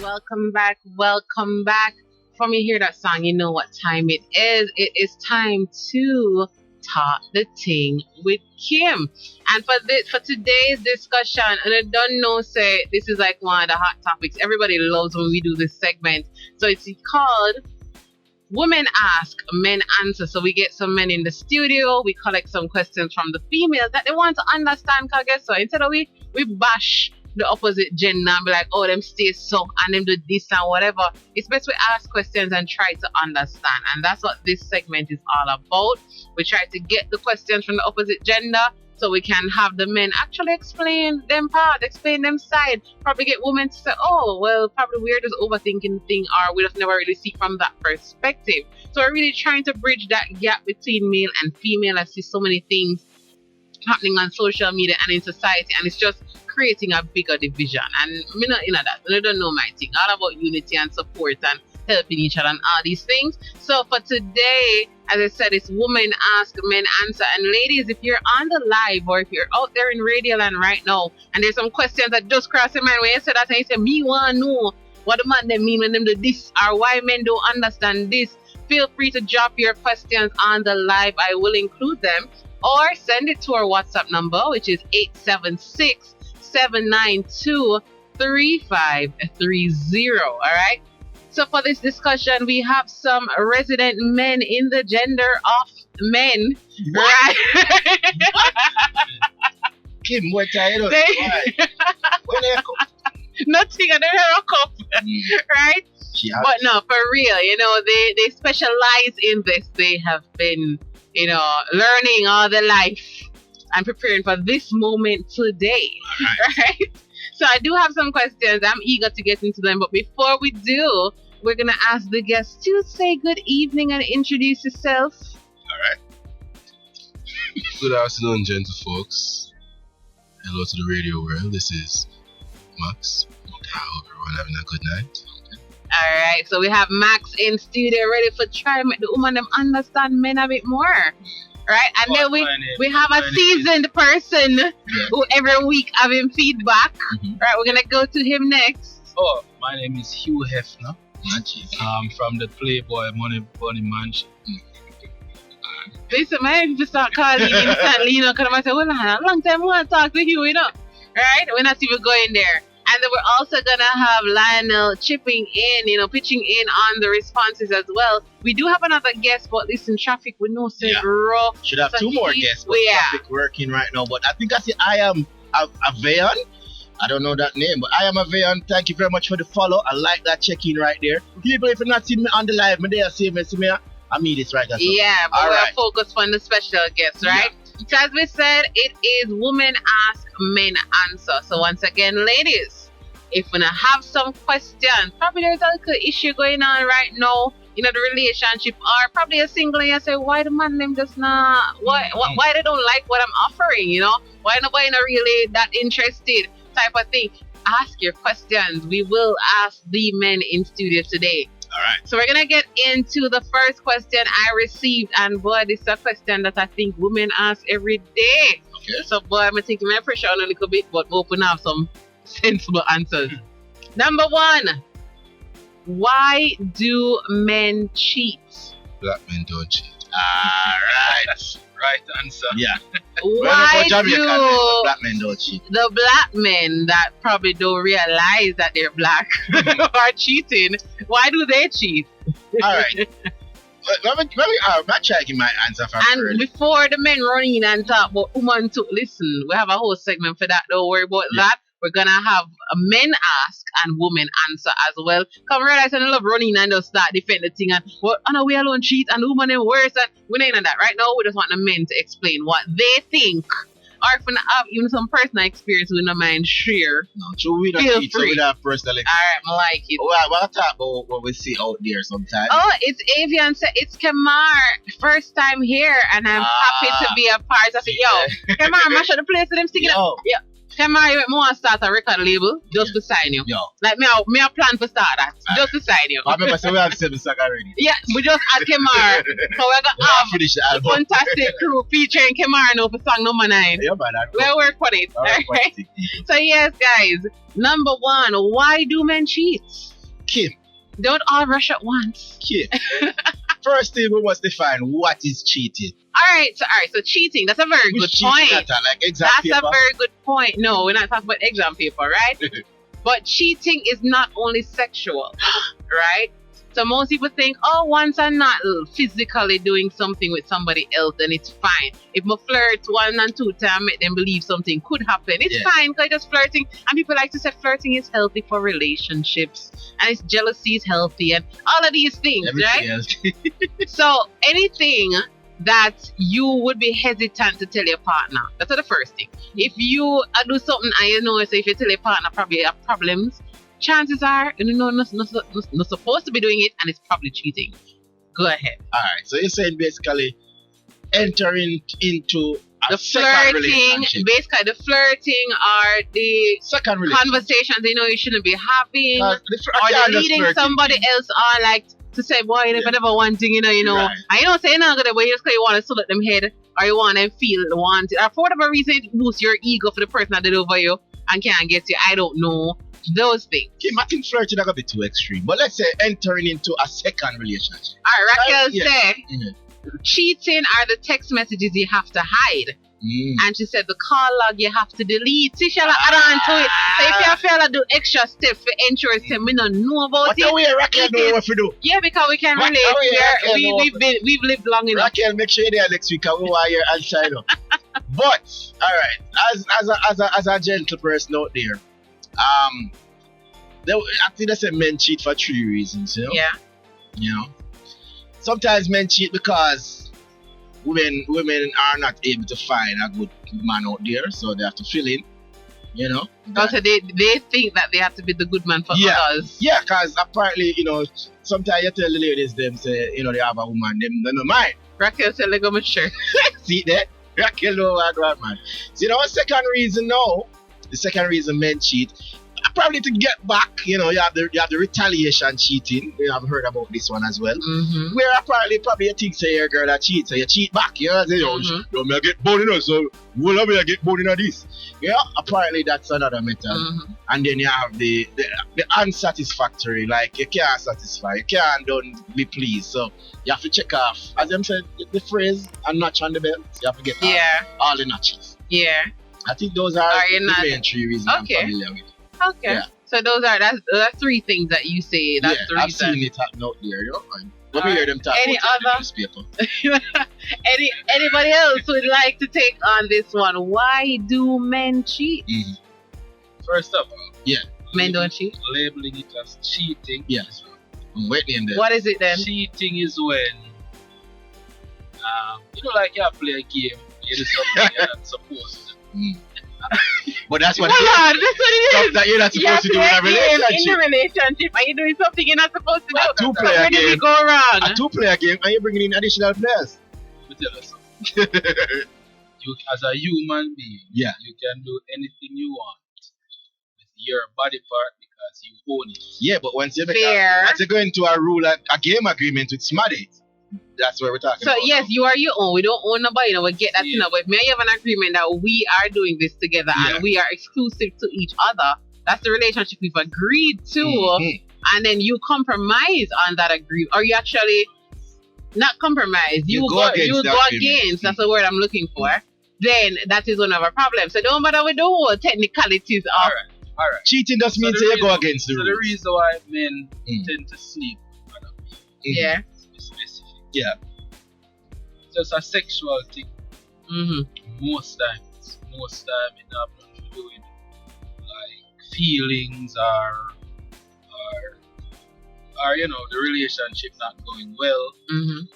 welcome back, welcome back. From you hear that song, you know what time it is. It is time to talk the ting with Kim. And for today's discussion, and I don't know, say this is like one of the hot topics. Everybody loves when we do this segment. So it's called Women Ask, Men Answer. So we get some men in the studio, we collect some questions from the females that they want to understand. Cause guess what? Instead of we bash the opposite gender and be like, oh, them stay so and them do this and whatever. It's best we ask questions and try to understand. And that's what this segment is all about. We try to get the questions from the opposite gender so we can have the men actually explain them part, explain them side. Probably get women to say, oh, well, probably we're just overthinking the thing, or we just never really see from that perspective. So we're really trying to bridge that gap between male and female. I see so many things happening on social media and in society, and it's just creating a bigger division. And me not in that. I don't know my thing. All about unity and support and helping each other and all these things. So for today, as I said, it's Women Ask, Men Answer. And ladies, if you're on the live or if you're out there in Radio Land right now and there's some questions that just cross your mind when you say that and you say, me want to know what the man them mean when them do this or why men don't understand this, feel free to drop your questions on the live. I will include them, or send it to our WhatsApp number, which is 876-792-3530. All right. So for this discussion, we have some resident men in the gender of men. What? Right? Kim, what are you doing? When they come? Nothing, I don't have a cup. Right? But no, for real, you know, they specialize in this. They have been, you know, learning all their life and preparing for this moment today. Right? So I do have some questions. I'm eager to get into them. But before we do, we're going to ask the guests to say good evening and introduce yourself. All right. Good afternoon, gentle folks. Hello to the radio world. This is Max. I hope everyone having a good night. All right. So we have Max in studio ready for try to make the woman them understand men a bit more. Right, and then we have a seasoned person who every week having feedback. Right, we're gonna go to him next. Oh, my name is Hugh Hefner. From the Playboy Money Bunny Mansion. Listen, man, just start calling instantly, you know, because I say, well, a long time I want to talk to you, you know. Right, we're not even going there. And then we're also gonna have Lionel chipping in, you know, pitching in on the responses as well. We do have another guest, but listen, traffic we know so rough. Should have two more guests, but traffic working right now. But I think I see I am a Vayan. I don't know that name, but I am a Vayan. Thank you very much for the follow. I like that check-in right there. People, if you're not seeing me on the live, me there see me, I mean this right there. Yeah, but we're focused on the special guests, right? Yeah. So as we said, it is Women Ask, Men Answer. So once again, ladies, if we have some questions, probably there's a little issue going on right now in the relationship, or probably a single, and you say, why the man them just not, why they don't like what I'm offering, you know? Why nobody not really that interested type of thing? Ask your questions. We will ask the men in studio today. All right. So we're going to get into the first question I received. And boy, this is a question that I think women ask every day. Okay. So boy, I'm taking my pressure on a little bit, but open up some sensible answers. Number one, why do men cheat? Black men don't cheat. Alright. Right answer. Yeah. Why do black men don't cheat? The black men that probably don't realize that they're black are cheating, why do they cheat? Alright. Let me try to give my answer from And before the men run in and talk about woman too, listen, we have a whole segment for that. Don't worry about that. We're gonna have a men ask and women answer as well. Come realize I love running and just start defend the thing and well, I know we alone cheat and the woman them worse, and we ain't on that. Right now we just want the men to explain what they think. Or if we have even some personal experience we don't mind share. No, so we don't cheat, so we don't have personal experience. Alright, I like it. Well, we'll talk about what we see out there sometimes. Oh, it's Avian said it's Kamar. First time here and I'm happy to be a part of it. Yo, Kamar, mash up the place with them singing. Yo. Yeah. Kamar, you want to start a record label just to sign you. Yo. Like me I plan to start that. Just to sign you. I remember so we have 7 songs already. Yeah, we just add Kamar. So we're gonna have finish the album. Fantastic Crew featuring Kamar now for song number 9. Yeah, man. We'll work for it. Alright. So yes, guys. Number one, why do men cheat? Kim. Don't all rush at once. Kim. First thing we must define what is cheating. All right, so cheating, that's a very good point. Like exam That's paper? a very good point. No, we're not talking about exam paper, right? But cheating is not only sexual, right? So most people think, oh, once I'm not physically doing something with somebody else, then it's fine. If I flirt 1 and 2 times, make them believe something could happen. It's fine because just flirting. And people like to say flirting is healthy for relationships. And it's jealousy is healthy and all of these things, right? So anything that you would be hesitant to tell your partner, that's the first thing. If you do something and you know, so if you tell your partner probably you have problems, chances are you're not supposed to be doing it and it's probably cheating. Go ahead. Alright, so you're saying basically entering into the flirting, basically the flirting or the second conversations you shouldn't be having, or the leading somebody else on, like to say, boy, you never one thing, right. And say you're not gonna, but you just you want to select them head or you want them feel wanted, or for whatever reason it boosts your ego for the person that did over you and can't get you. I don't know. Those things. Kim, I think flirting is a bit too extreme. But let's say entering into a second relationship. Alright, Raquel said cheating are the text messages you have to hide. And she said the call log you have to delete. See, she'll add on to it. So if you feel to do extra steps for ensure we don't know about it. What way Raquel know what to do? Yeah, because we can relate. We've lived long enough. Raquel, make sure you're there next week and we want your answer. But alright, as a gentle person out there, I think they say men cheat for 3 reasons, Yeah. Sometimes men cheat because women are not able to find a good man out there, so they have to fill in. Also, they think that they have to be the good man for others. Yeah, because apparently, sometimes you tell the ladies them say, they have a woman, them don't mind. Raquel said, "Let go my shirt." See that? Raquel know what God, man. So the second reason men cheat, probably to get back, you have the retaliation cheating. You have heard about this one as well. Where apparently probably you think say you're a girl that cheats, so you cheat back. You say, me I get boned, so will I get boned in this? Apparently that's another method. And then you have the unsatisfactory, like you can't satisfy, you can't don't be pleased. So you have to check off, as them said, the phrase, a notch on the belt. You have to get all the notches. Yeah. I think those are the main 3 reasons I'm familiar with. Okay. Yeah. So those are 3 things that you say. That's the reason. I've seen it happen out there, Let me hear them talk any about other newspaper. Anybody else would like to take on this one? Why do men cheat? First of all, men don't cheat. Labeling it as cheating. What is it then? Cheating is when like you play a game, you do something you're not supposed to. But that's what that's what it is. That you're not supposed to do in a relationship. In a relationship, are you doing something you're not supposed to do? Where did it go wrong? A 2-player game, and you're bringing in additional players. Let me tell you something. You, as a human being, you can do anything you want with your body part because you own it. Yeah, but once you go into a game agreement with somebody, that's what we're talking about. So yes, you are your own. We don't own nobody. We get that. But if we have an agreement that we are doing this together and we are exclusive to each other, that's the relationship we've agreed to. And then you compromise on that agreement, or you actually not compromise. You go against. That's the word I'm looking for. Then that is one of our problems. So don't bother with the whole technicalities of. All right. Cheating doesn't mean you go against the rules. So the reason why men tend to sleep with other people. Yeah. Just a sexual thing. Most time it have nothing to do with like feelings or the relationship not going well.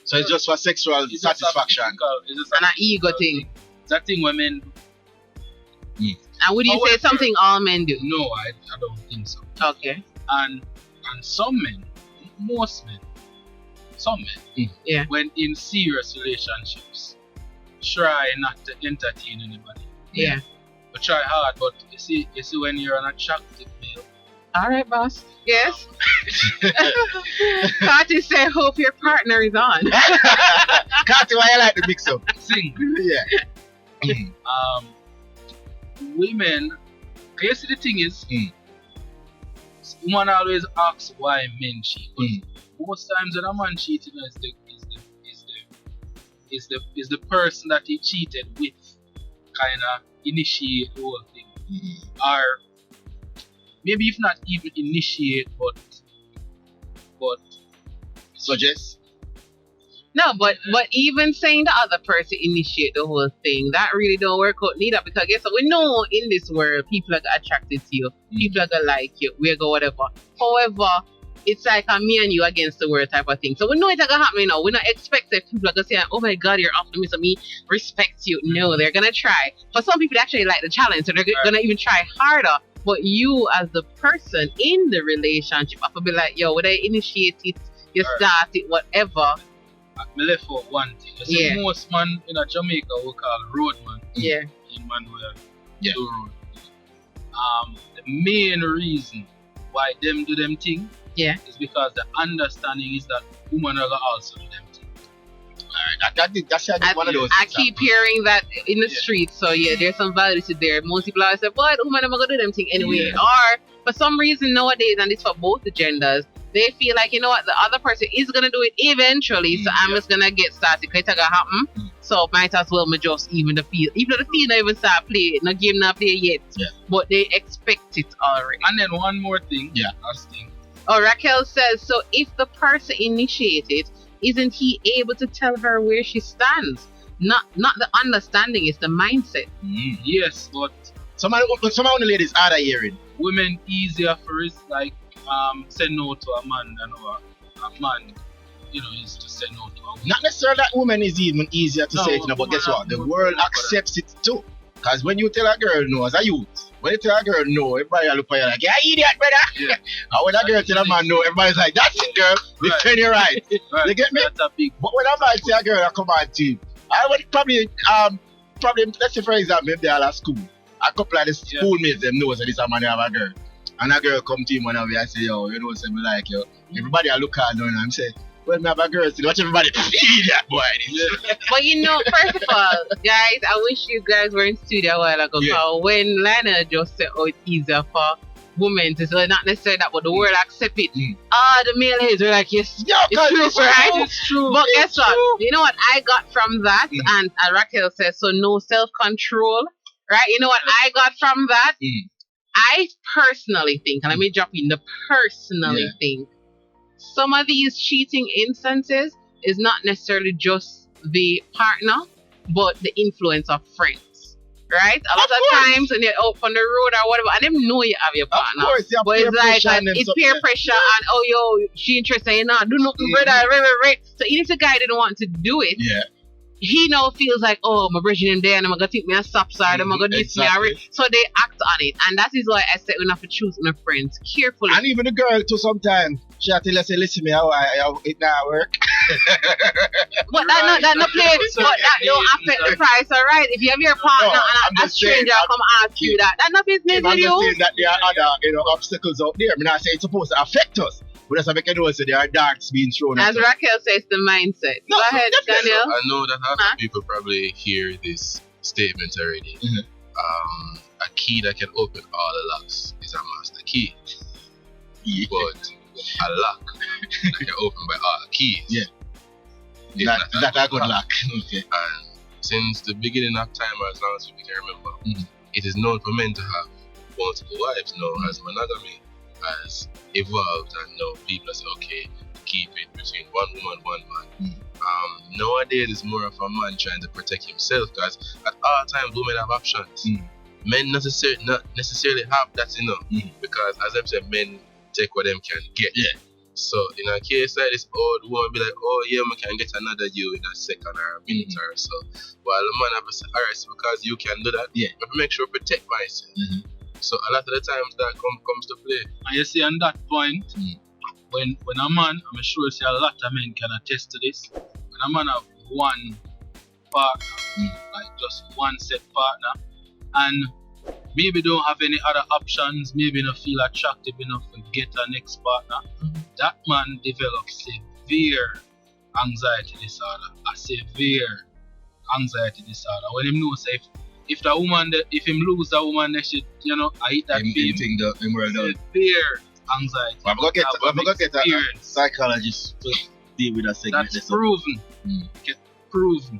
So it's just for sexual satisfaction. It's just an ego thing. It's a thing women do. And would you say something all men do? No, I don't think so. Okay. And some men, most men, some men, when in serious relationships, try not to entertain anybody. Yeah. But try hard, but you see when you're an attractive male. Alright, boss. Yes. Kati said, hope your partner is on. Kati, why you like the mix up? Sing. Yeah. Women, you see the thing is, woman always asks why men cheat. But most times when a man cheating is the person that he cheated with kinda initiate the whole thing. Or maybe if not even initiate but suggest. No, but even saying the other person initiate the whole thing, that really don't work out neither, because guess what? We know in this world people are attracted to you, people are gonna like you, we go whatever. However, it's like a me and you against the world type of thing. So we know it's gonna happen, you know. We're not expecting people are gonna say, oh my god, you're after me, so me respect you. No, they're gonna try. For some people, they actually like the challenge, so they're gonna even try harder. But you, as the person in the relationship, have to be like, yo, when I initiate it, you start it, whatever. Me left for one thing. You see, most man in a Jamaica we call roadman. Yeah. In man where do road. The main reason why them do them thing is because the understanding is that women are also do them thing. Alright, that's one of those. I keep hearing that in the streets, so there's some validity there. Most people always say, but women are gonna do them thing anyway. Or for some reason nowadays, and it's for both the genders, they feel like, you know what, the other person is gonna do it eventually, so I'm just gonna get started because it's gonna happen. So might as well just even the field. Even though the field not even start playing, no game not play yet. But they expect it already. And then one more thing. Last thing. Oh, Raquel says, so if the person initiated, isn't he able to tell her where she stands? Not the understanding, it's the mindset. Yes, but some of the ladies are hearing. Women easier for it, like say no to a man than a man, is to say no to a woman. Not necessarily that woman is even easier to say it, but guess what? The world accepts it too. Because when you tell a girl no as a youth, when you tell a girl no, everybody look at you like, yeah, idiot, brother. And when a girl tell a man no, everybody's like, that's it, girl. Defend your right. You get me? That's a big. But when a man say a girl come on to him, I would probably, let's say for example, if they are at school, a couple of the schoolmates them know that this a man have a girl. And a girl come to him one day and say, yo, you know, say me like you. Everybody I look at them and say, well, me have a girl, so watch everybody feed that boy. But first of all, guys, I wish you guys were in studio a while ago. Because when Lana just said, oh, it's easier for women to say, not necessarily that, but the world accept it. The male heads were like, yes, it's true, right? It's true. But guess what? You know what I got from that? And Raquel says, so no self-control, right? You know what I got from that? I personally think, and let me drop in the think, some of these cheating instances is not necessarily just the partner, but the influence of friends, right? A lot of times when you're out on the road or whatever, and them know you have your partner, of course, but it's like it's peer pressure and oh yo, she interested, you know, do nothing, brother, right. So even if the guy didn't want to do it, he now feels like, oh, my bridging him there and I'm gonna take me a stop side, I'm gonna diss me. So they act on it, and that is why I said we have to choose my friends carefully. And even the girl too sometimes she have to say, listen me, how it not work. But that not play, but that don't affect the price, alright? If you have your partner and a stranger come ask you that not business with you. I'm just saying that there are other obstacles out there. I'm not saying it's supposed to affect us. But that's how we can know so there are darts being thrown. As Raquel says, the mindset. Go ahead, Daniel. I know that half people probably hear this statement already. A key that can open all the locks is a master key. But a lock that can open by all keys. That's a good lock. Okay. And since the beginning of time, as long as we can remember, it is known for men to have multiple wives. Now, as monogamy has evolved, and now people say, okay, keep it between one woman, one man. Nowadays, it's more of a man trying to protect himself, because at all times, women have options. Men not necessarily have that, because as I said, men take what them can get. So in a case like this, old woman be like, oh yeah, we can get another you in a second or a minute or so. While the man have to say, alright, so because you can do that, I have to make sure I protect myself. So a lot of the times that comes to play. And you see on that point, when a man, I'm sure you see a lot of men can attest to this, when a man have one partner, like just one set partner, and maybe don't have any other options, maybe not feel attractive enough to get a next partner, that man develops severe anxiety disorder. A severe anxiety disorder. When him knows if the woman, if him lose a woman, they should, I hit that feeling. Severe anxiety. I'm gonna get a experience. psychologist to deal with that segment. That's proven. Get proven.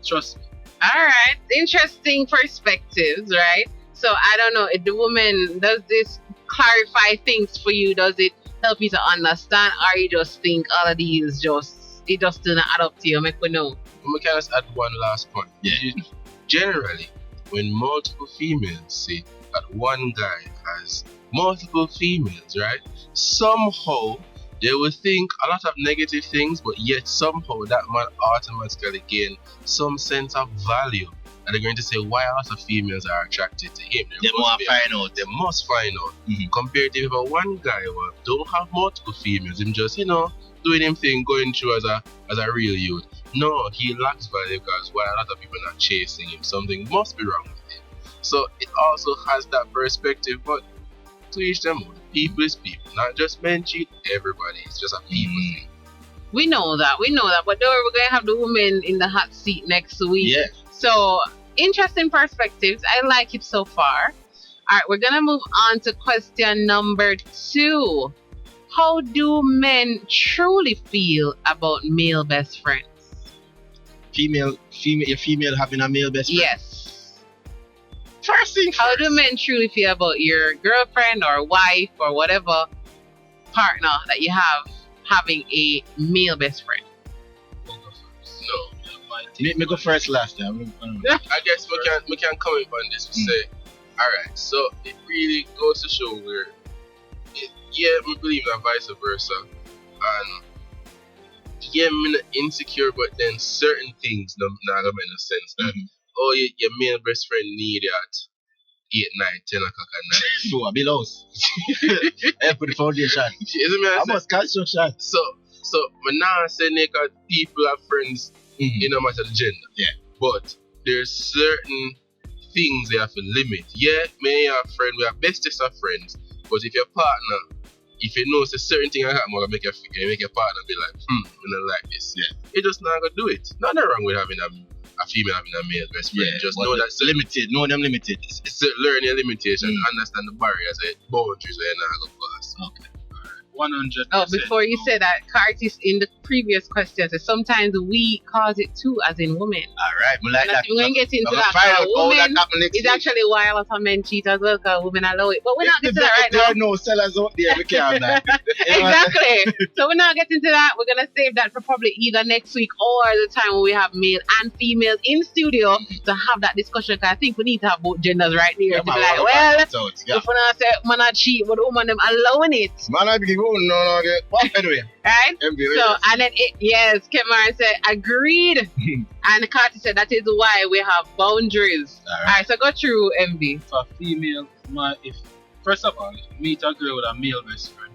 Trust me. Alright, interesting perspectives, right? So I don't know, if the woman, does this clarify things for you? Does it help you to understand, or you just think all of these it just didn't add up to you? Make we know. We can just add one last point. Yeah. Generally, when multiple females say that one guy has multiple females, right? Somehow they will think a lot of negative things, but yet somehow that man automatically gain some sense of value. And they're going to say why a lot of females are attracted to him. They must find out. They must find out. Compared to if a one guy don't have multiple females, him just, doing him thing, going through as a real youth. No, he lacks value because why a lot of people are not chasing him, something must be wrong with him. So it also has that perspective, but to each them own. People is people, not just men cheat, everybody. It's just a people thing. We know that, but don't worry, we're going to have the woman in the hot seat next week. Yeah. So, interesting perspectives. I like it so far. Alright, we're going to move on to question number 2. How do men truly feel about male best friends? Female having a male best friend? Yes. First thing How first. do men truly feel about your girlfriend or wife or whatever partner that you have having a male best friend? No. Me go first last time. I guess we can comment on this and say, alright, so it really goes to show where we believe that vice versa. And I'm not insecure, but then certain things not gonna make no sense. That your male best friend need at 8, 9, 10 o'clock at night. So I be lost. I put the foundation. Isn't me? I must construction. So when now say because people are friends, no matter the gender. Yeah. But there's certain things they have to limit. Yeah, me and your friend, we are bestest of friends. But if your partner, if you know a certain thing I happen, make your partner be like, I don't like this. Yeah. You just not gonna do it. Nothing wrong with having a female having a male best friend. Yeah, just know that's limited. Know them limited. It's learn your limitations, understand the barriers, boundaries where you're not gonna pass. Okay. 100%. Oh, before you say that, Curtis in the previous question said sometimes we cause it too, as in women. Alright, we like that. We're going to get into that. Women is actually why a lot of men cheat as well, because women allow it. But we're not getting to that right now. There are no sellers out there, we can't that. Exactly. So we're not getting to that. We're going to save that for probably either next week or the time when we have male and females in studio to have that discussion, because I think we need to have both genders right there. To be like, well, if we're not saying man not cheat, but woman them allowing it. Man, I be no, well, anyway. Right? So, and then, Kimmie said, agreed. And Carter said, that is why we have boundaries. Alright, so go through MB. For female, if first of all, if you meet a girl with a male best friend,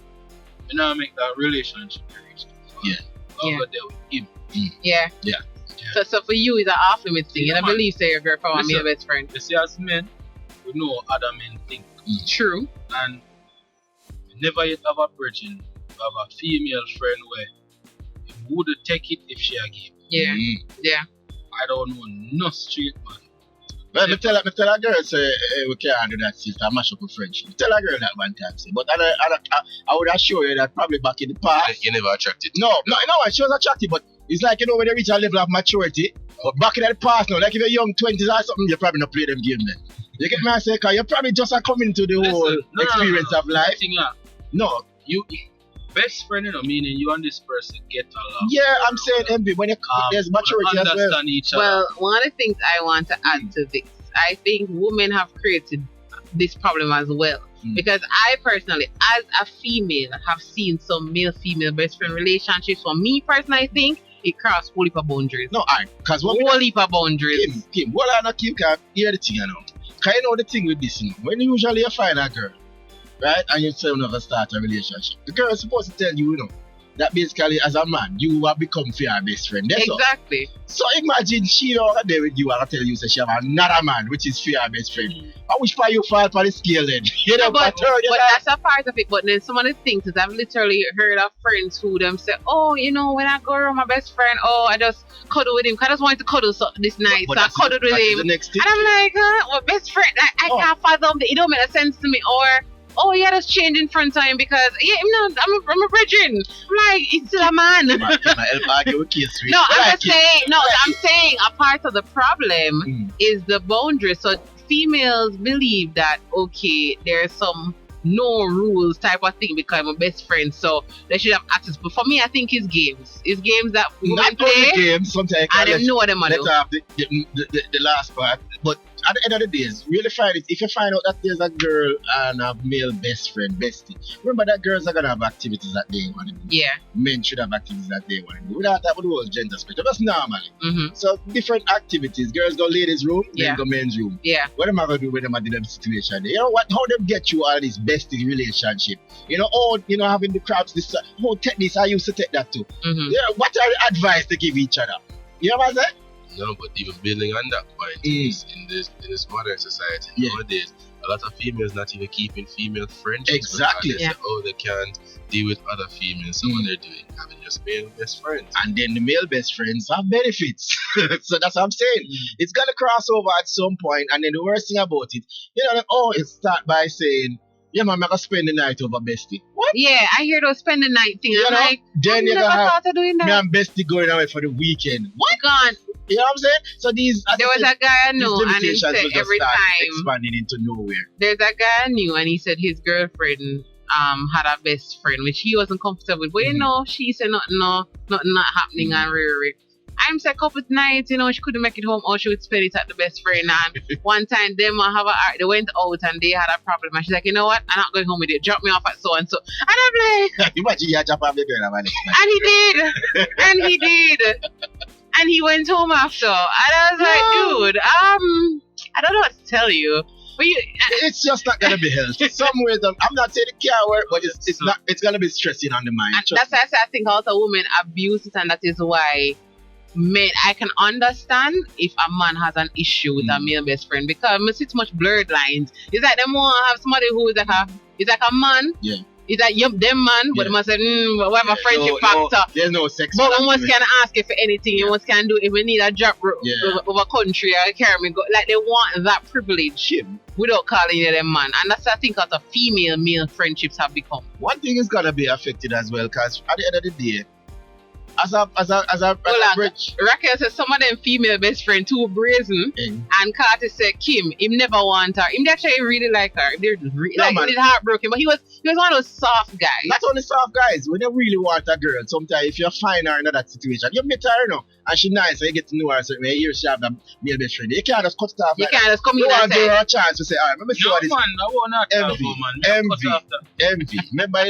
you know, make that relationship over there with him. Yeah. So for you, it's an off limit thing. You don't believe, say, your girl from a male best friend. You see, as men, we know other men think. True. And never yet have a virgin, have a female friend where he would take it if she a give. Yeah. I don't know no straight man. Well, me tell a girl say we can't do that sister, mash up with friendship. Tell a girl that one time, say. But I would assure you that probably back in the past. You never attracted. No, she was attractive, but it's like, when they reach a level of maturity. But back in the past now, like if you're young 20s or something, you probably not play them games then. You get me? I say, because you probably just are coming to the whole experience of life. No, you best friend, meaning you and this person get along. Yeah, I'm saying MB, when there's maturity as well. Understand each other. Well, one of the things I want to add to this, I think women have created this problem as well. Because I personally, as a female, have seen some male-female best friend relationships. For me personally, I think it crossed whole heap of boundaries. No, because what whole heap of boundaries. Kim, what I not Kim can hear the thing Because you know the thing with this, when usually you find a girl, right, and you say you never start a relationship, the girl is supposed to tell you, that basically as a man, you have become for your best friend. That's exactly. All. So imagine she over there with you and tell you say she have another man, which is for your best friend. I wish for you fall for the scale then. But that's a part of it. But then some of the things is I've literally heard of friends who them say, oh, when I go around my best friend, I just cuddle with him. Because I just wanted to cuddle this night. So I cuddled with him. And I'm like, my best friend, I can't fathom that. It don't make sense to me. oh yeah, that's change in front of him because I'm a virgin. I'm like, it's still a man. Can I help argue with case? No, I'm saying a part of the problem is the boundary. So females believe that okay, there's some no rules type of thing because I'm a best friend, so they should have access. But for me, I think it's games. It's games that women play. Games, sometimes I don't know what them are. Let's have the last part. But at the end of the day, really find it. If you find out that there's a girl and a male best friend, bestie, remember that girls are gonna have activities that they want to do. Yeah. Men should have activities that they want to do. Without that, with the whole gender spectrum, that's normally. So different activities. Girls go ladies' room, men go men's room. Yeah. What am I gonna do when I'm in them situation? You know what? How them get you all this bestie relationship? You know, having the crowds. This take this. I used to take that too. What are the advice they give each other? You know what I'm saying? No, but even building on that point, in this modern society nowadays, a lot of females not even keeping female friendships. Exactly. They say, they can't deal with other females. So what they're doing, having just male best friends. And then the male best friends have benefits. So that's what I'm saying. It's gonna cross over at some point, and then the worst thing about it, it start by saying, yeah, man, I'm gonna spend the night over bestie. What? Yeah, I hear those spend the night thing. I'm like, then you never thought of doing that. Me and bestie going away for the weekend. What? Gone. You know what I'm saying? So there was a guy I knew, and he said every time expanding into nowhere. There's a guy I knew, and he said his girlfriend had a best friend, which he wasn't comfortable with. But she said nothing not happening and rare. I'm said a couple of nights, she couldn't make it home, or she would spend it at the best friend. And one time, they went out and they had a problem. And she's like, you know what? I'm not going home with you. Drop me off at so and so. And I'm like, imagine you drop off the girl. And he did. And he did. And he went home after. And I was like, dude, I don't know what to tell you. But it's just not gonna be healthy. Somewhere, I'm not saying it can't work, but it's not. It's gonna be stressing on the mind. And that's why I think also women abuse it, and that is why men. I can understand if a man has an issue with a male best friend because I see too much blurred lines. It's like them want to have somebody who is like a man. Yeah. It's like them man, but they must say, we have a friendship factor. There's no sex. But we must can ask you for anything. You must can do if we need a drop over country or carry me go. Like they want that privilege without calling you them man. And that's I think how the female male friendships have become. One thing is gonna be affected as well, because at the end of the day, as a bridge. Raquel says some of them female best friend too brazen, and Carter said Kim, him never want her. Him actually really like her. They're he's heartbroken, but he was one of those soft guys. Not only soft guys. When you really want a girl, sometimes if you find her in that situation, you meet her and she nice, and you get to know her. So when you have a male best friend, you can't just cut it off. You can't just come in and give her a chance to say, all right, let me see what this. Envy. Remember,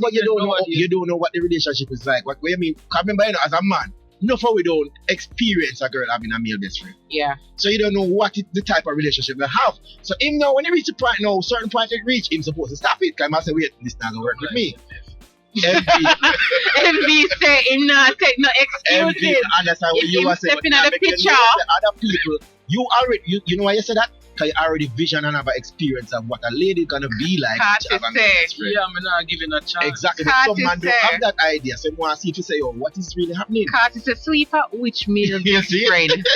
but you don't know what the relationship is like. What you mean? Because remember, as a man, enough we don't experience a girl having a male best friend. Yeah. So you don't know what the type of relationship they have. So him now, when he reach a point now, certain point he reach, him supposed to stop it. Because I say, wait, this not gonna work with me. Envy say him not take no excuses. Envy, understand what you are saying. Stepping at the picture. Other people, you already, you know why you say that? Because you already vision and have an experience of what a lady gonna be like. Yeah, I'm not giving a chance. Exactly. But some man don't have that idea. So you want to see if you say, what is really happening? Carter said, sleep at which male friend?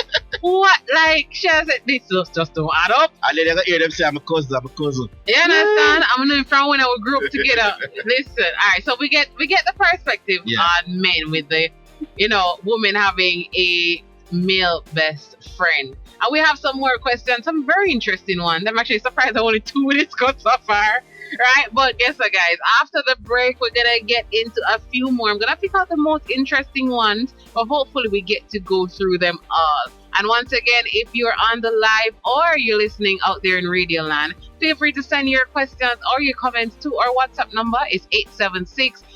What? Like, she said, this just don't add up. And then they hear them say, I'm a cousin. You understand? I'm knowing from when we grew up together. Listen, alright, so we get the perspective on men with the, woman having a male best friend. And we have some more questions, some very interesting ones. I'm actually surprised only 2 we discussed so far. Right? But guess what, guys? After the break, we're going to get into a few more. I'm going to pick out the most interesting ones, but hopefully we get to go through them all. And once again, if you're on the live or you're listening out there in Radio Land, feel free to send your questions or your comments to our WhatsApp number. It's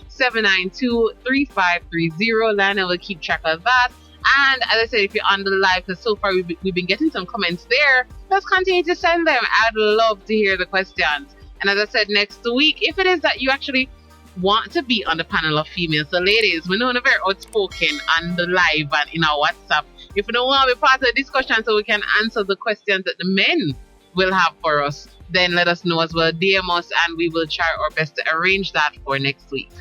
876-792-3530. Lana will keep track of that. And as I said, if you're on the live, because so far we've been getting some comments there, let's continue to send them. I'd love to hear the questions. And as I said, next week, if it is that you actually want to be on the panel of females, so ladies, we know you're very outspoken on the live and in our WhatsApp. If you don't want to be part of the discussion so we can answer the questions that the men will have for us, then let us know as well. DM us and we will try our best to arrange that for next week.